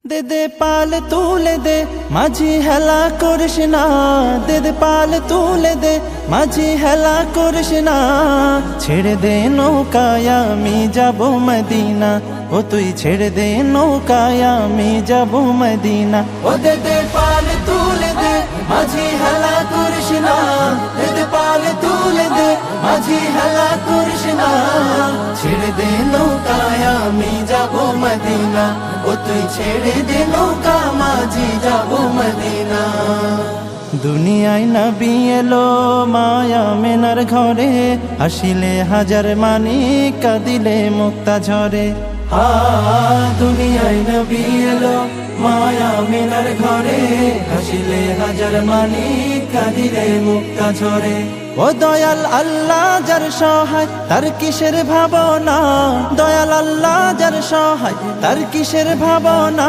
দে দে পাল তুলে দে মাঝি হেলা করিস না, দে দে পাল তুলে দে মাঝি হেলা করিস না। ছেড়ে দে নৌকায় আমি যাব মদিনা, ও তুই ছেড়ে দে নৌকায় আমি যাব মদিনা। ও দে দে পাল তুলে দে মাঝি হেলা করিস না, দে দে পাল তুলে দে মাঝি হেলা করিস না। ছেড়ে দে নৌকায় আমি যাব মদিনা, ও তুই ছেড়ে দে নৌকা মাঝি যাব মদিনা। দুনিয়ায় নবী এলো মায়া মেনার ঘরে, হাসিলে হাজার মানিক কাঁদিলে মুক্তা ঝরে। দুনিয়ায় নবী এলো মায়া মেনার ঘরে, হাসিলে হাজার মানিক কাঁদিলে মুক্তা ঝরে। ও দয়াল আল্লাহ যার সহায় তার কিসের ভাবনা, দয়াল আল্লাহ যার সহায় তার কিসের ভাবনা।